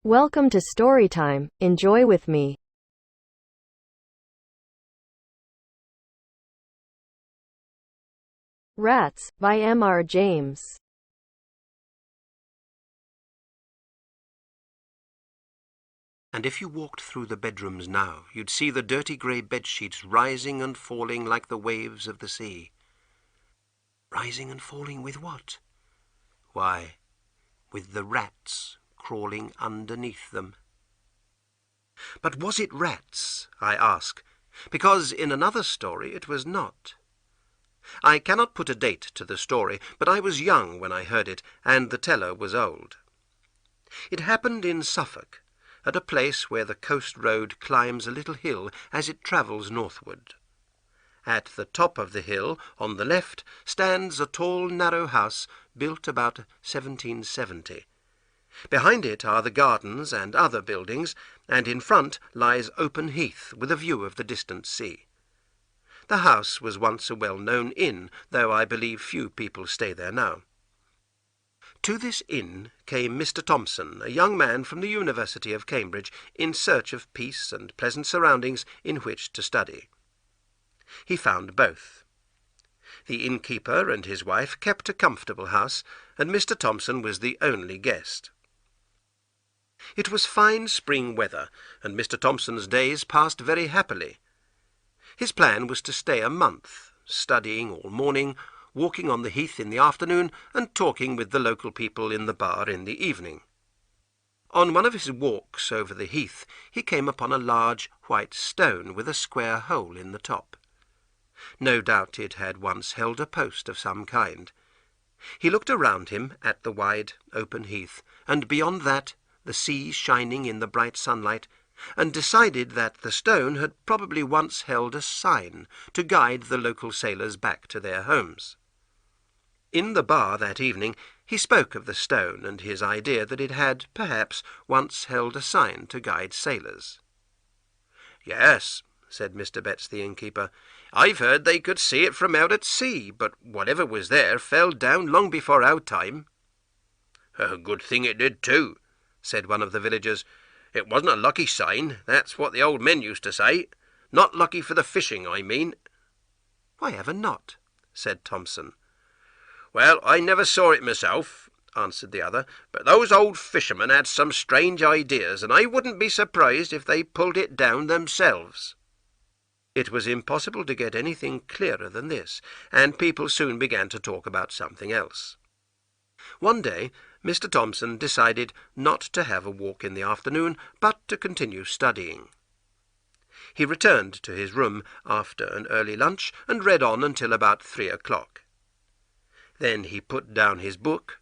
Welcome to Storytime. Enjoy with me. Rats, by M.R. James. And if you walked through the bedrooms now, you'd see the dirty grey bedsheets rising and falling like the waves of the sea. Rising and falling with what? Why, with the rats crawling underneath them. But was it rats, I ask, because in another story it was not. I cannot put a date to the story, but I was young when I heard it, and the teller was old. It happened in Suffolk, at a place where the coast road climbs a little hill as it travels northward. At the top of the hill, on the left, stands a tall, narrow house built about 1770. Behind it are the gardens and other buildings, and in front lies open heath with a view of the distant sea. The house was once a well-known inn, though I believe few people stay there now. To this inn came Mr. Thompson, a young man from the University of Cambridge, in search of peace and pleasant surroundings in which to study. He found both. The innkeeper and his wife kept a comfortable house, and Mr. Thompson was the only guest. It was fine spring weather, and Mr. Thompson's days passed very happily. His plan was to stay a month, studying all morning, walking on the heath in the afternoon, and talking with the local people in the bar in the evening. On one of his walks over the heath, he came upon a large white stone with a square hole in the top. No doubt it had once held a post of some kind. He looked around him at the wide, open heath, and beyond that the sea shining in the bright sunlight, and decided that the stone had probably once held a sign to guide the local sailors back to their homes. In the bar that evening he spoke of the stone and his idea that it had, perhaps, once held a sign to guide sailors. "Yes," said Mr. Betts the innkeeper, "I've heard they could see it from out at sea, but whatever was there fell down long before our time." "A good thing it did too," said one of the villagers. "It wasn't a lucky sign, that's what the old men used to say. Not lucky for the fishing, I mean." "Why ever not?" said Thompson. "Well, I never saw it myself," answered the other, "but those old fishermen had some strange ideas, and I wouldn't be surprised if they pulled it down themselves." It was impossible to get anything clearer than this, and people soon began to talk about something else. One day Mr. Thompson decided not to have a walk in the afternoon, but to continue studying. He returned to his room after an early lunch and read on until about 3 o'clock. Then he put down his book,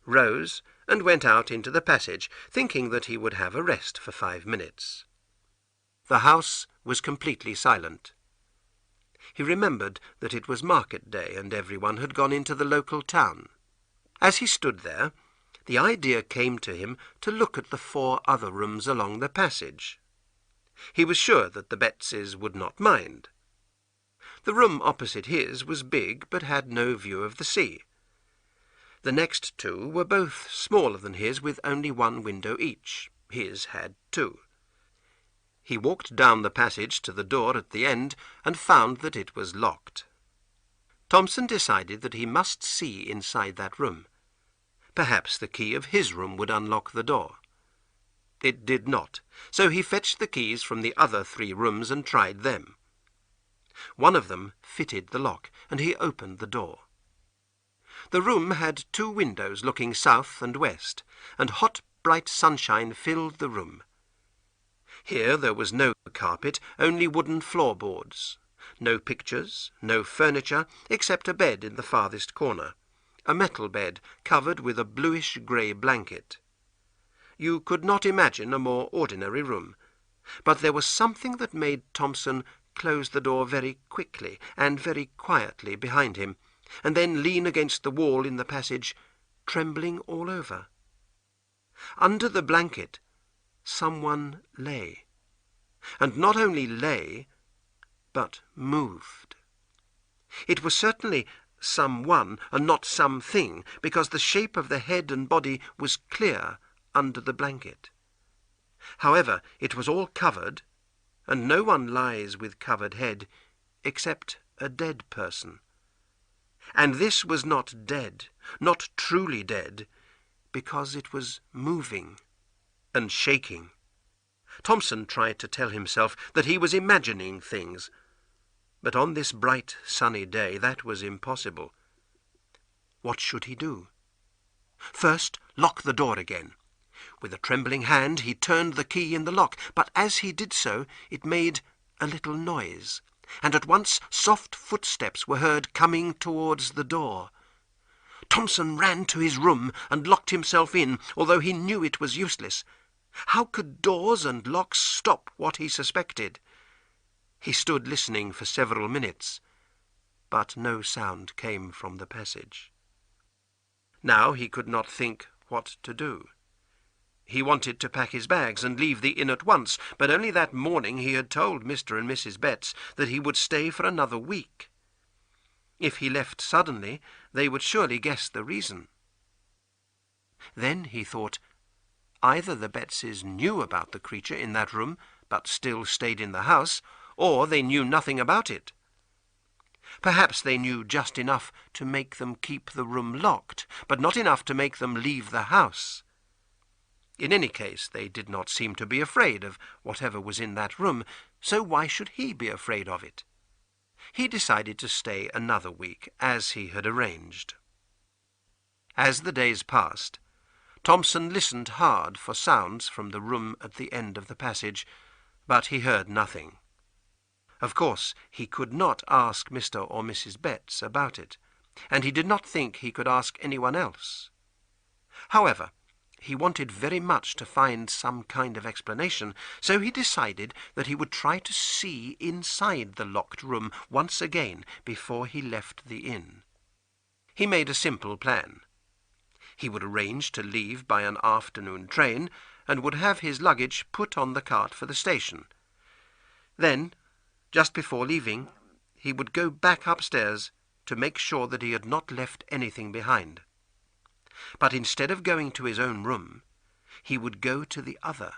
rose, and went out into the passage, thinking that he would have a rest for 5 minutes. The house was completely silent. He remembered that it was market day and everyone had gone into the local town. As he stood there, the idea came to him to look at the 4 other rooms along the passage. He was sure that the Bettses would not mind. The room opposite his was big, but had no view of the sea. The next 2 were both smaller than his, with only 1 window each. His had 2. He walked down the passage to the door at the end, and found that it was locked. Thompson decided that he must see inside that room. Perhaps the key of his room would unlock the door. It did not, so he fetched the keys from the other 3 rooms and tried them. One of them fitted the lock, and he opened the door. The room had 2 windows looking south and west, and hot, bright sunshine filled the room. Here there was no carpet, only wooden floorboards. No pictures, no furniture, except a bed in the farthest corner, a metal bed covered with a bluish-grey blanket. You could not imagine a more ordinary room, but there was something that made Thompson close the door very quickly and very quietly behind him, and then lean against the wall in the passage, trembling all over. Under the blanket someone lay, and not only lay, but moved. It was certainly someone and not something, because the shape of the head and body was clear under the blanket. However, it was all covered, and no one lies with covered head except a dead person. And this was not dead, not truly dead, because it was moving and shaking. Thompson tried to tell himself that he was imagining things, but on this bright, sunny day that was impossible. What should he do? First, lock the door again. With a trembling hand he turned the key in the lock, but as he did so it made a little noise, and at once soft footsteps were heard coming towards the door. Thompson ran to his room and locked himself in, although he knew it was useless. How could doors and locks stop what he suspected? He stood listening for several minutes, but no sound came from the passage. Now he could not think what to do. He wanted to pack his bags and leave the inn at once, but only that morning he had told Mr. and Mrs. Betts that he would stay for another week. If he left suddenly, they would surely guess the reason. Then he thought, either the Bettses knew about the creature in that room, but still stayed in the house, or they knew nothing about it. Perhaps they knew just enough to make them keep the room locked, but not enough to make them leave the house. In any case, they did not seem to be afraid of whatever was in that room, so why should he be afraid of it? He decided to stay another week, as he had arranged. As the days passed, Thompson listened hard for sounds from the room at the end of the passage, but he heard nothing. Of course, he could not ask Mr. or Mrs. Betts about it, and he did not think he could ask anyone else. However, he wanted very much to find some kind of explanation, so he decided that he would try to see inside the locked room once again before he left the inn. He made a simple plan. He would arrange to leave by an afternoon train, and would have his luggage put on the cart for the station. Then, just before leaving, he would go back upstairs to make sure that he had not left anything behind. But instead of going to his own room, he would go to the other.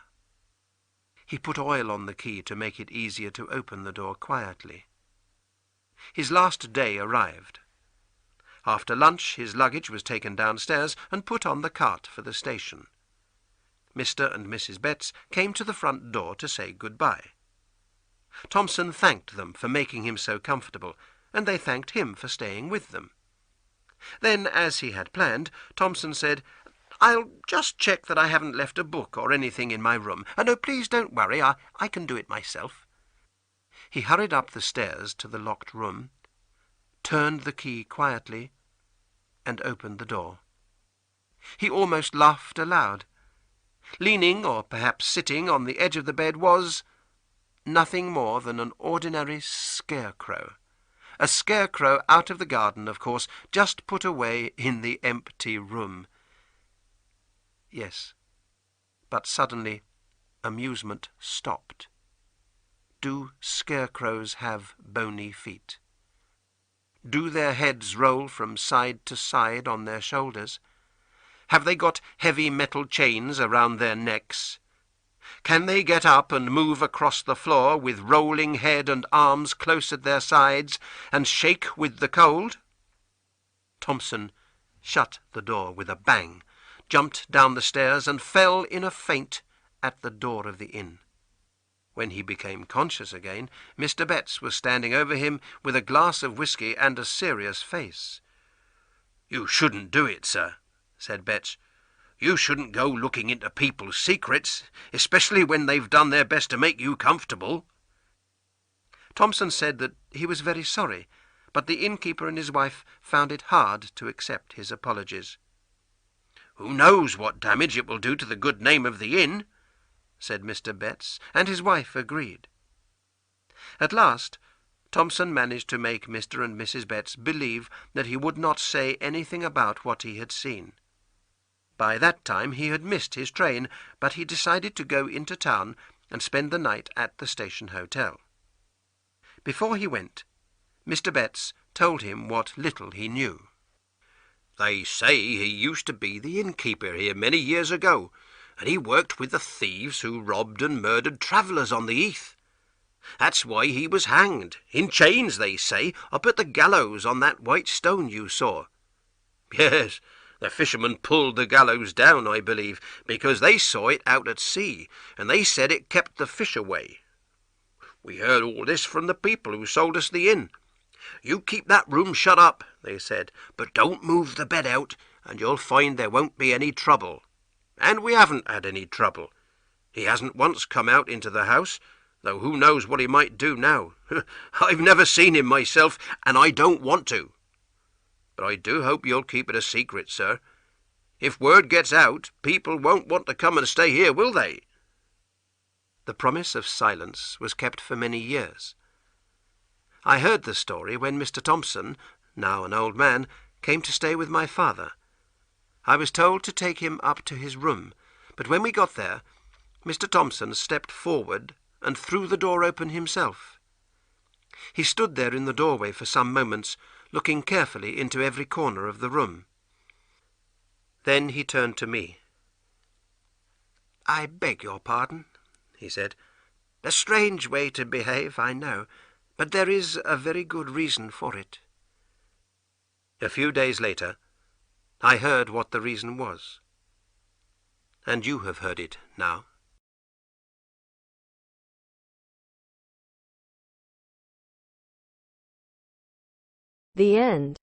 He put oil on the key to make it easier to open the door quietly. His last day arrived. After lunch his luggage was taken downstairs and put on the cart for the station. Mr. and Mrs. Betts came to the front door to say good-bye. Thompson thanked them for making him so comfortable, and they thanked him for staying with them. Then, as he had planned, Thompson said, "I'll just check that I haven't left a book or anything in my room. No, please don't worry, I can do it myself." He hurried up the stairs to the locked room, turned the key quietly, and opened the door. He almost laughed aloud. Leaning, or perhaps sitting, on the edge of the bed was nothing more than an ordinary scarecrow. A scarecrow out of the garden, of course, just put away in the empty room. Yes, but suddenly amusement stopped. Do scarecrows have bony feet? Do their heads roll from side to side on their shoulders? Have they got heavy metal chains around their necks? Can they get up and move across the floor with rolling head and arms close at their sides, and shake with the cold? Thompson shut the door with a bang, jumped down the stairs, and fell in a faint at the door of the inn. When he became conscious again, Mr. Betts was standing over him with a glass of whisky and a serious face. "You shouldn't do it, sir," said Betts. "You shouldn't go looking into people's secrets, especially when they've done their best to make you comfortable." Thompson said that he was very sorry, but the innkeeper and his wife found it hard to accept his apologies. "Who knows what damage it will do to the good name of the inn?" said Mr. Betts, and his wife agreed. At last Thompson managed to make Mr. and Mrs. Betts believe that he would not say anything about what he had seen. By that time he had missed his train, but he decided to go into town and spend the night at the station hotel. Before he went, Mr. Betts told him what little he knew. "They say he used to be the innkeeper here many years ago, and he worked with the thieves who robbed and murdered travellers on the heath. That's why he was hanged, in chains, they say, up at the gallows on that white stone you saw. Yes, the fishermen pulled the gallows down, I believe, because they saw it out at sea, and they said it kept the fish away. We heard all this from the people who sold us the inn. You keep that room shut up, they said, but don't move the bed out, and you'll find there won't be any trouble. And we haven't had any trouble. He hasn't once come out into the house, though who knows what he might do now. I've never seen him myself, and I don't want to. But I do hope you'll keep it a secret, sir. If word gets out, people won't want to come and stay here, will they? The promise of silence was kept for many years. I heard the story when Mr. Thompson, now an old man, came to stay with my father. I was told to take him up to his room, but when we got there, Mr. Thompson stepped forward and threw the door open himself. He stood there in the doorway for some moments, looking carefully into every corner of the room. Then he turned to me. "I beg your pardon," he said. "A strange way to behave, I know, but there is a very good reason for it." A few days later, I heard what the reason was. And you have heard it now. The end.